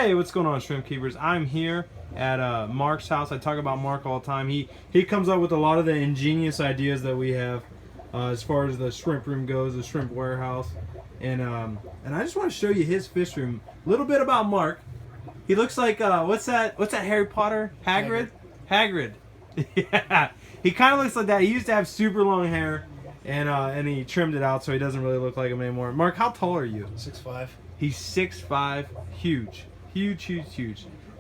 Hey, what's going on, shrimp keepers? I'm here at Mark's house. I talk about Mark all the time. He comes up with a lot of the ingenious ideas that we have as far as the shrimp room goes, the shrimp warehouse, and I just want to show you his fish room. A little bit about Mark. He looks like what's that Harry Potter? Hagrid. Yeah, he kind of looks like that. He used to have super long hair, and he trimmed it out so he doesn't really look like him anymore. Mark, how tall are you? 6'5". He's 6'5", huge.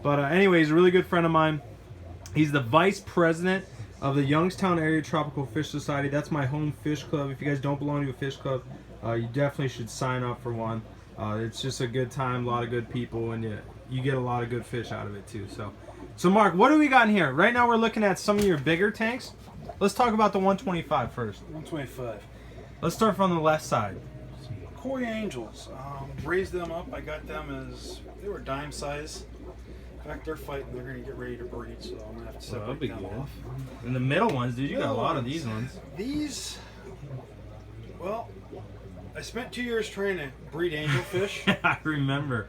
But anyway, he's a really good friend of mine. He's the vice president of the Youngstown Area Tropical Fish Society. That's my home fish club. If you guys don't belong to a fish club, you definitely should sign up for one. It's just a good time, a lot of good people, and you get a lot of good fish out of it too. So Mark, what do we got in here? Right now we're looking at some of your bigger tanks. Let's talk about the 125 first. 125. Let's start from the left side. Koi angels. Raised them up. I got them as they were dime size. In fact, they're fighting. They're going to get ready to breed, so I'm going to have to separate them off. And the middle ones, dude, you got a lot of these ones. These, well, I spent 2 years trying to breed angelfish. I remember.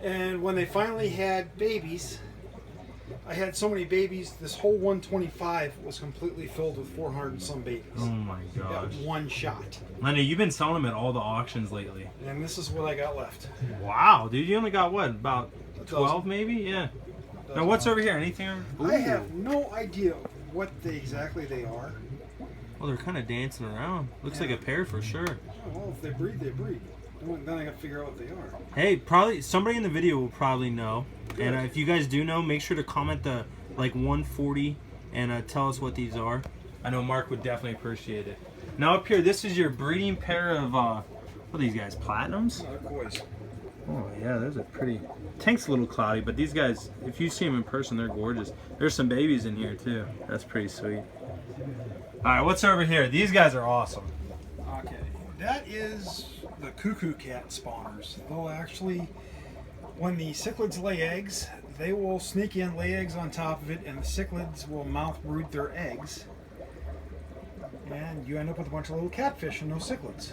And when they finally had babies, I had so many babies, this whole 125 was completely filled with 400 and some babies. Oh my gosh. That one shot. I know, you've been selling them at all the auctions lately. And this is what I got left. Wow, dude, you only got what, about 12 maybe? Yeah. Now what's over here? Anything? I have no idea what exactly they are. Well, they're kind of dancing around. Looks like a pair for sure. Oh, well, if they breed, they breed. Then I got to figure out what they are. Hey, probably somebody in the video will probably know. Good. And if you guys do know, make sure to comment the like 140 and tell us what these are. I know Mark would definitely appreciate it. Now up here, this is your breeding pair of what are these guys? Platinums? They're kois. Oh yeah, those are pretty. Tank's a little cloudy, but these guys, if you see them in person, they're gorgeous. There's some babies in here too. That's pretty sweet. All right, what's over here? These guys are awesome. Okay, that is the cuckoo cat spawners. They'll actually, when the cichlids lay eggs, they will sneak in, lay eggs on top of it, and the cichlids will mouth brood their eggs. And you end up with a bunch of little catfish and no cichlids.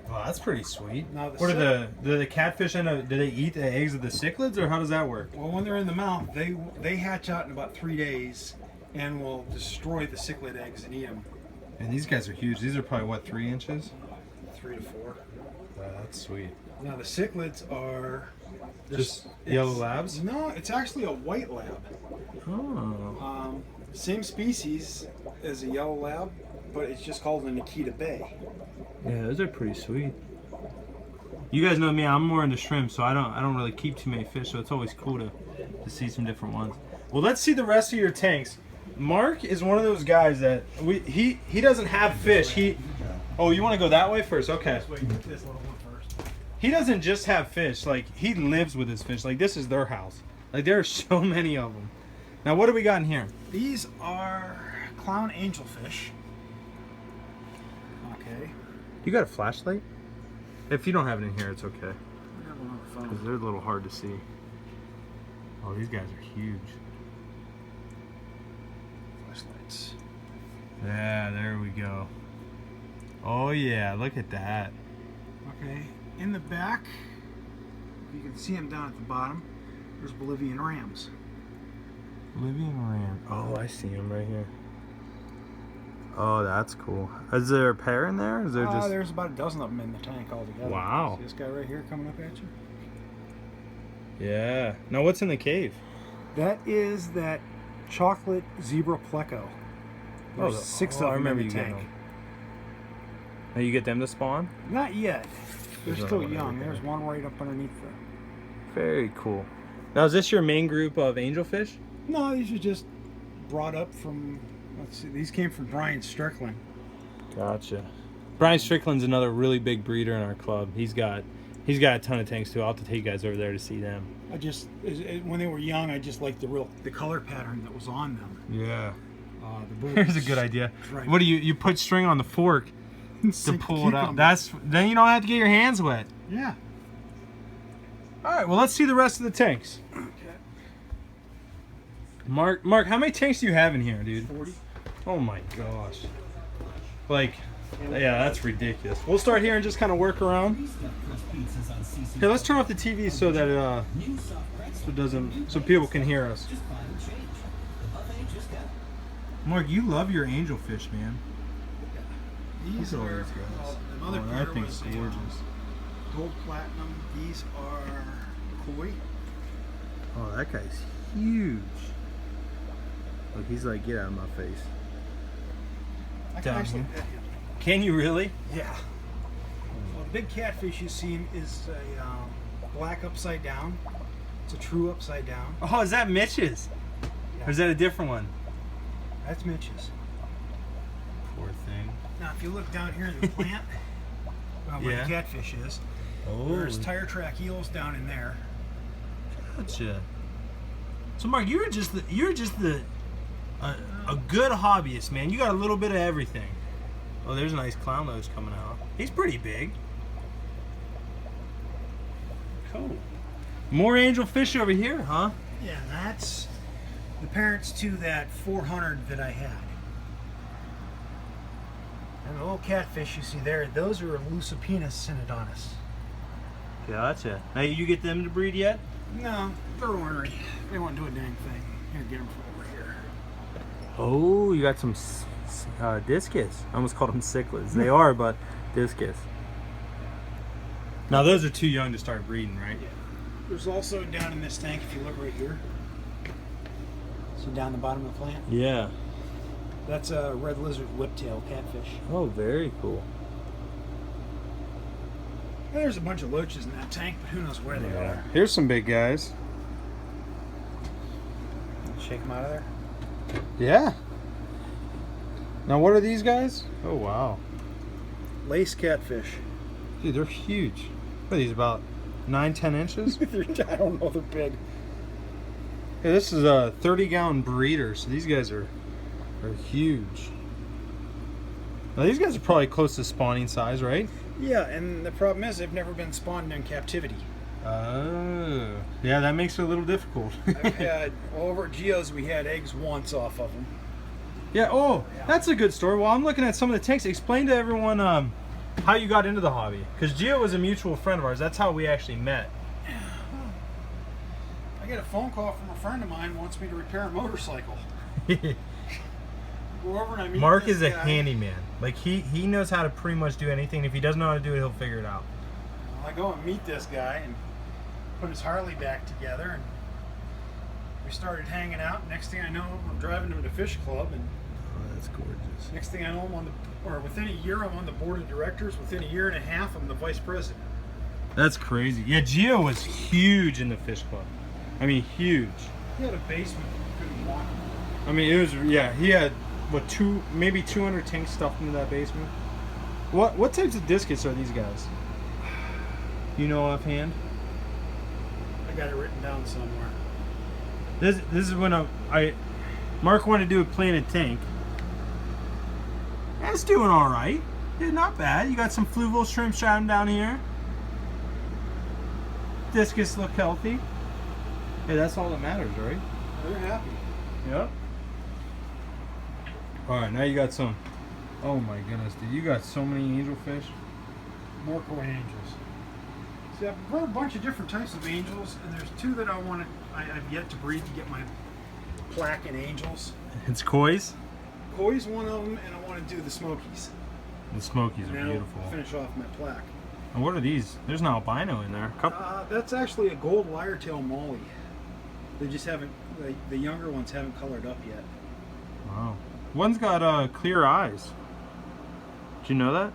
Wow, that's pretty sweet. Now what do the catfish do they eat the eggs of the cichlids, or how does that work? Well, when they're in the mouth, they hatch out in about 3 days and will destroy the cichlid eggs and eat them. And these guys are huge. These are probably what, 3 inches? 3 to 4. That's sweet. Now the cichlids are just yellow labs? No, it's actually a white lab. Oh. Same species as a yellow lab, but it's just called a Nikita Bay. Yeah, those are pretty sweet. You guys know me, I'm more into shrimp, so I don't really keep too many fish, so it's always cool to see some different ones. Well, let's see the rest of your tanks. Mark is one of those guys that he doesn't have fish. Oh, you want to go that way first? Okay. This little one first. He doesn't just have fish, like he lives with his fish. Like this is their house. Like there are so many of them. Now what do we got in here? These are clown angelfish. Okay. You got a flashlight? If you don't have it in here, it's okay. I have one on the Because phone. they're a little hard to see. Oh, these guys are huge. Flashlights. Yeah, there we go. Oh yeah, look at that. Okay. In the back, you can see them down at the bottom. There's Bolivian rams. Bolivian ram. Oh, I see him right here. Oh, that's cool. Is there a pair in there? Is there just? There's about a dozen of them in the tank altogether. Wow. See this guy right here coming up at you? Yeah. Now what's in the cave? That is that chocolate zebra Pleco. There's 6 of them in the tank. Now you get them to spawn? Not yet. They're There's still another one young. over there. There's one right up underneath there. Very cool. Now is this your main group of angelfish? No, these are just brought up from, let's see, these came from Brian Strickland. Gotcha. Brian Strickland's another really big breeder in our club. He's got a ton of tanks too. I'll have to take you guys over there to see them. When they were young, I just liked the color pattern that was on them. Yeah. Here's a good idea. Right. What do you put string on the fork to pull it out? Then you don't have to get your hands wet. Yeah. All right, well let's see the rest of the tanks. Okay. Mark, how many tanks do you have in here, dude? 40. Oh my gosh. Like Yeah, that's ridiculous. We'll start here and just kind of work around. Hey, let's turn off the TV so that so people can hear us. Mark, you love your angelfish, man. These Look at all are these guys. the mother That pair thing's was gorgeous. gold platinum. These are koi. Oh, that guy's huge. Look, he's like, get out of my face. I can Down actually here. pet him. Can you really? Yeah. Well, the big catfish you see is a black upside down. It's a true upside down. Oh, is that Mitch's? Yeah. Or is that a different one? That's Mitch's. Poor thing. Now, if you look down here in the plant, where Yeah. the catfish is, Oh, there's tire track eels down in there. gotcha. So, Mark, you're just a good hobbyist, man. You got a little bit of everything. Oh, there's a nice clown nose coming out. He's pretty big. Cool. More angelfish over here, huh? Yeah, and that's the parents to that 400 that I had. And the little catfish you see there, those are Lucipinus synodontis. Gotcha. Now, you get them to breed yet? No, they're ornery. They won't do a dang thing. Here, get them from over here. Oh, you got some discus. I almost called them cichlids. They are, but discus. Now, those are too young to start breeding, right? Yeah. There's also down in this tank, if you look right here. See down the bottom of the plant? Yeah. That's a red lizard whiptail catfish. Oh, very cool. There's a bunch of loaches in that tank, but who knows where they are. Here's some big guys. Shake them out of there. Yeah. Now, what are these guys? Oh, wow. Lace catfish. Dude, they're huge. What are these, about 9-10 inches? I don't know, they're big. Yeah, this is a 30-gallon breeder, so these guys are huge. Now, these guys are probably close to spawning size, right? Yeah, and the problem is they've never been spawned in captivity. Oh. Yeah, that makes it a little difficult. I've had, over at Geo's, we had eggs once off of them. Yeah, oh, that's a good story. Well, I'm looking at some of the tanks. Explain to everyone how you got into the hobby. Because Geo was a mutual friend of ours. That's how we actually met. I get a phone call from a friend of mine who wants me to repair a motorcycle. Go over and I meet Mark this is a guy. handyman. Like, he knows how to pretty much do anything. If he doesn't know how to do it, he'll figure it out. I go and meet this guy and put his Harley back together, and we started hanging out. Next thing I know, I'm driving him to Fish Club, and Oh, that's gorgeous. next thing I know, within a year, I'm on the board of directors. Within a year and a half, I'm the vice president. That's crazy. Yeah, Geo was huge in the fish club. I mean, huge. He had a basement you couldn't walk. I mean, it was, yeah, he had, what, maybe 200 tanks stuffed into that basement? What types of discus are these guys? You know offhand? I got it written down somewhere. This is when Mark wanted to do a planted tank. That's doing all right. Dude, not bad. You got some fluval shrimp stratum down here. Discus look healthy. Hey, that's all that matters, right? They're happy. Yep. All right, now you got some. Oh my goodness, dude! You got so many angelfish. More koi angels. See, I've bred a bunch of different types of angels, and there's two that I've yet to breed to get my plaque in angels. It's koi's. Koi's one of them, and I want to do the smokies. The smokies are Now beautiful. finish off my plaque. And what are these? There's an albino in there. That's actually a gold lyre-tail molly. They just haven't, the younger ones haven't colored up yet. Wow. One's got clear eyes. Did you know that?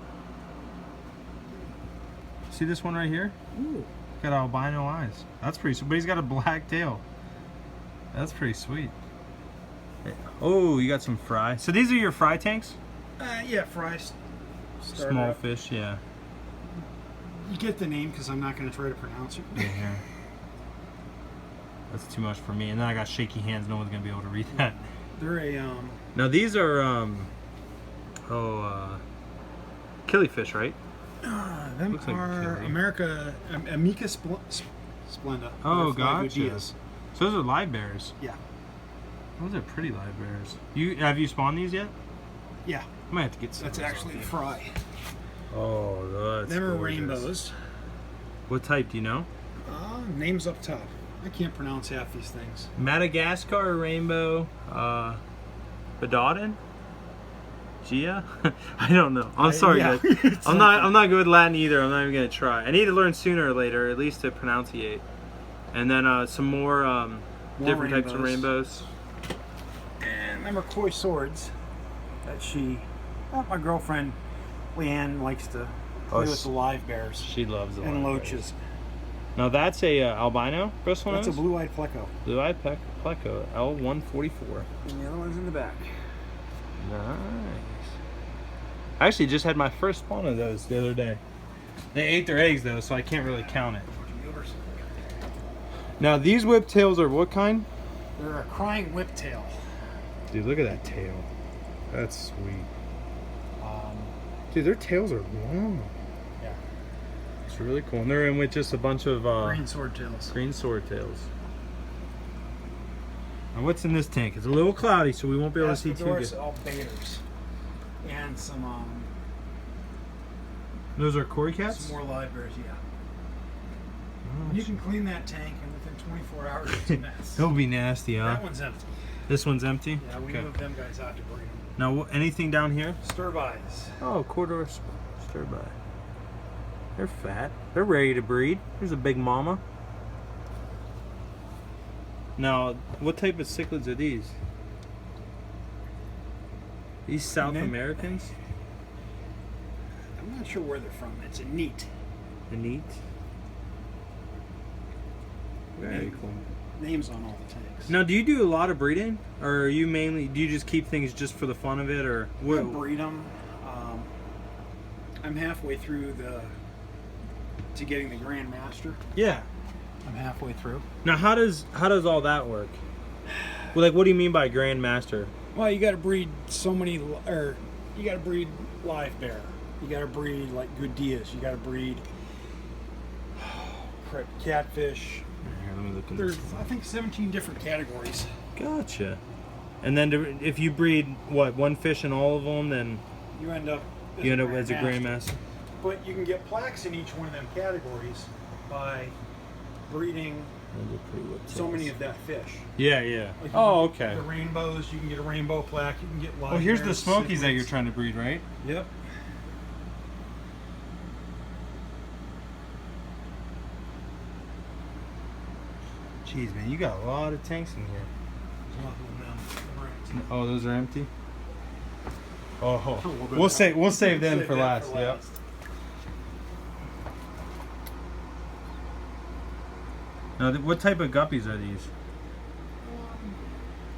See this one right here? Ooh. Got albino eyes. That's pretty sweet. But he's got a black tail. That's pretty sweet. Oh, you got some fry. So these are your fry tanks? Yeah, fries. Small fish, yeah. You get the name because I'm not going to try to pronounce it. Yeah. That's too much for me. And then I got shaky hands. No one's gonna be able to read that. They're a Now these are killifish, right? them Looks like are chili. Amica Splenda. Oh, They're fly gotcha. Gudias. So those are live bears. Yeah. Those are pretty live bears. Have you spawned these yet? Yeah. I might have to get some. That's actually a fry. Oh, that's Them are gorgeous. rainbows. What type do you know? Names up top. I can't pronounce half these things. Madagascar rainbow, Badodin? Gia? I don't know. I'm sorry, yeah. guys. I'm not good with Latin either. I'm not even gonna try. I need to learn sooner or later, at least to pronunciate. And then some more different types of rainbows. And them are koi swords that my girlfriend Leanne likes to play with the live bears. She loves the and live loaches. bears. Now that's a albino. First one. That's a blue-eyed Pleco. Blue-eyed Pleco, L144. And the other one's in the back. Nice. I actually just had my first spawn of those the other day. They ate their eggs though, so I can't really count it. Now these whiptails are what kind? They're a crying whiptail. Dude, look at that tail. That's sweet. Dude, their tails are long. Yeah. It's really cool. And they're in with just a bunch of green swordtails. Green swordtails. Now what's in this tank? It's a little cloudy, so we won't be able to see too good. All baiters. And some Those are koi cats? Some more live bears, yeah. Oh, you can clean that tank, and within 24 hours it's a mess. It'll be nasty, huh? That one's empty. This one's empty? Yeah, we moved them guys out to breed them. Now, anything down here? Stir-bys. Oh, corridor stir-by. They're fat. They're ready to breed. Here's a big mama. Now, what type of cichlids are these? These South Americans? I'm not sure where they're from. It's a neat. A neat? Very cool. Names on all the tanks. Now, do you do a lot of breeding, or are you mainly? Do you just keep things just for the fun of it, or what? I breed them. I'm halfway through to getting the Grand Master. Yeah. I'm halfway through. Now, how does all that work? Well, like, what do you mean by Grand Master? Well, you got to breed so many, or you got to breed live bear. You got to breed like good deers. You got to breed catfish. Here, let me look in There's, I think, 17 different categories. Gotcha. And then if you breed one fish in all of them, then you end up as a grandmaster. But you can get plaques in each one of them categories by breeding so many of that fish. Yeah, yeah. Like Okay. The rainbows, you can get a rainbow plaque. You can get live. Oh, here's the bears, smokies that cichlids. you're trying to breed, right? Yep. Jeez, man, you got a lot of tanks in here. Oh, those are empty. Oh, we'll save them for last. Yep. Now, what type of guppies are these?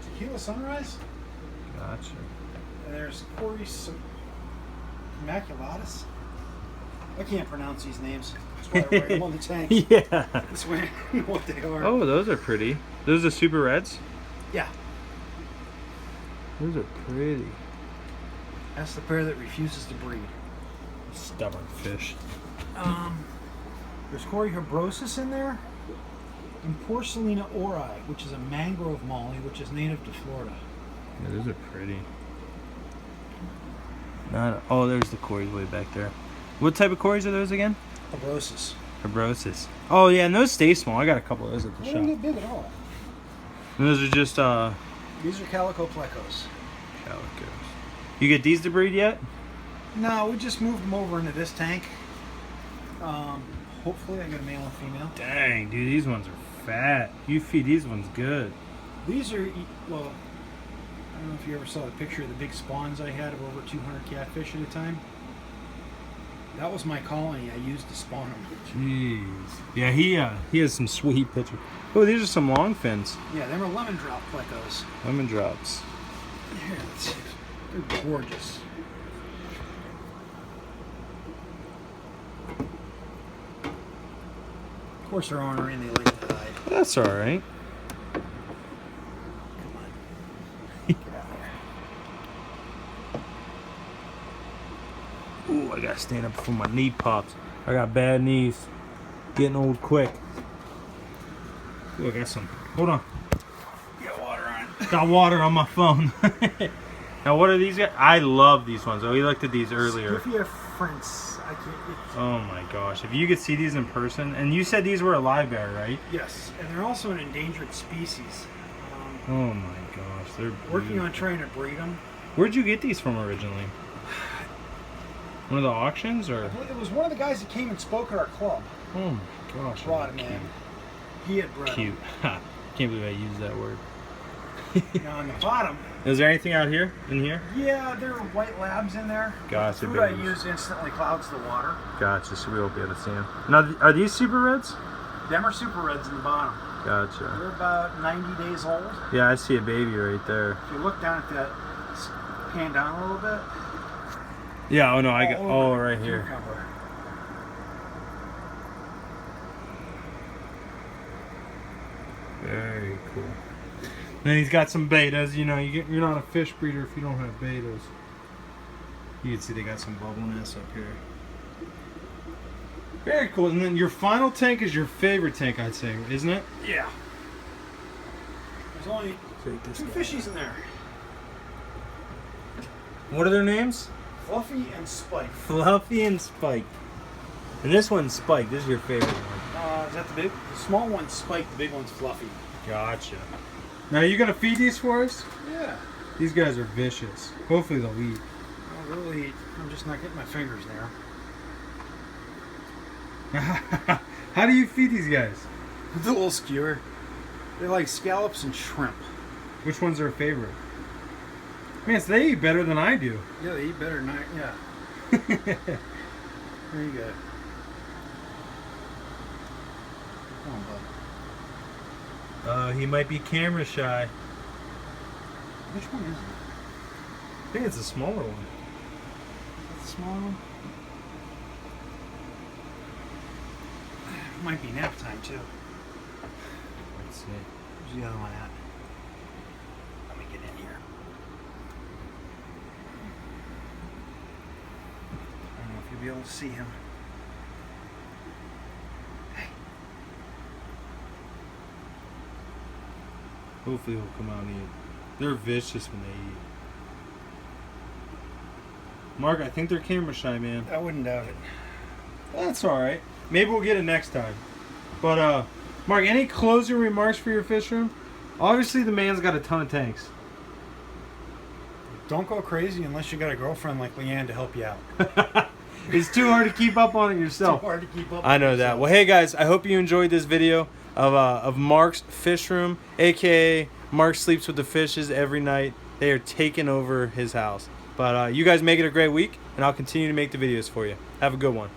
Tequila Sunrise. Gotcha. And there's Cory's Immaculatus. I can't pronounce these names. That's why I write them on the tank. Yeah. That's why I know what they are. Oh, those are pretty. Those are super reds? Yeah. Those are pretty. That's the pair that refuses to breed. Stubborn fish. There's Cory Habrosus in there. And Porcellina ori, which is a mangrove molly, which is native to Florida. Yeah, those are pretty. Oh, there's the Corys way back there. What type of Corys are those again? Habrosus. Habrosus. Oh yeah, and those stay small. I got a couple of those at the They shop. don't get big at all. And those are just These are calico plecos. calicos. You get these to breed yet? No, we just moved them over into this tank. Hopefully I get a male and female. Dang, dude, these ones are fat. You feed these ones good. These are, well, I don't know if you ever saw a picture of the big spawns I had of over 200 catfish at a time. That was my colony I used to spawn them. Jeez. Yeah, he has some sweet pictures. Oh, these are some long fins. Yeah, they were lemon drop plecos. Lemon drops. Here, let's see. They're gorgeous. Of course, they're ornery and they like to hide. That's all right. Come on. Get out here. Ooh, I gotta stand up before my knee pops. I got bad knees. Getting old quick. Ooh, I got some. Hold on. Get water on it. Got water on my phone. Now, what are these guys? I love these ones. Oh, we looked at these earlier. Skiffia Frince. I can't. Oh my gosh! If you could see these in person, and you said these were a live bear, right? Yes, and they're also an endangered species. Oh my gosh, they're working on trying to breed them. Where'd you get these from originally? One of the auctions, or? I believe it was one of the guys that came and spoke at our club. Oh my gosh! Brought him in. He had bred Cute. Ha! Can't believe I used that word. Now on the bottom. Is there anything out here? In here? Yeah, there are white labs in there. Gotcha. The food I use instantly clouds the water. Gotcha. So we won't be able to see them. Now, are these super reds? Them are super reds in the bottom. Gotcha. They're about 90 days old. Yeah, I see a baby right there. If you look down at that, pan down a little bit. Yeah. Oh no, I got. Oh, right here. Cucumber. Very cool. Then he's got some betas. You know, you're not a fish breeder if you don't have betas. You can see they got some bubbleness up here. Very cool. And then your final tank is your favorite tank, I'd say, isn't it? Yeah. There's only two fishies in there. What are their names? Fluffy and Spike. Fluffy and Spike. And this one's Spike. This is your favorite one. Is that the big? The small one's Spike. The big one's Fluffy. Gotcha. Now, you gonna feed these for us? Yeah. These guys are vicious. Hopefully they'll eat. They'll eat. I'm just not getting my fingers there. How do you feed these guys? With a little skewer. They like scallops and shrimp. Which one's their favorite? Man, so they eat better than I do. Yeah, they eat better than I. Yeah. There you go. Come on, bud. He might be camera shy. Which one is it? I think it's a smaller one. The small one? Might be nap time too. Let's see. Where's the other one at? Let me get in here. I don't know if you'll be able to see him. Hey. Hopefully he'll come out and eat. They're vicious when they eat. Mark, I think they're camera shy, man. I wouldn't doubt it. That's alright. Maybe we'll get it next time. But, Mark, any closing remarks for your fish room? Obviously, the man's got a ton of tanks. Don't go crazy unless you got a girlfriend like Leanne to help you out. It's too hard to keep up on it yourself. Too hard to keep up. I know that. Well, hey guys, I hope you enjoyed this video of Mark's fish room, aka Mark sleeps with the fishes every night. They are taking over his house. But you guys make it a great week, and I'll continue to make the videos for you. Have a good one.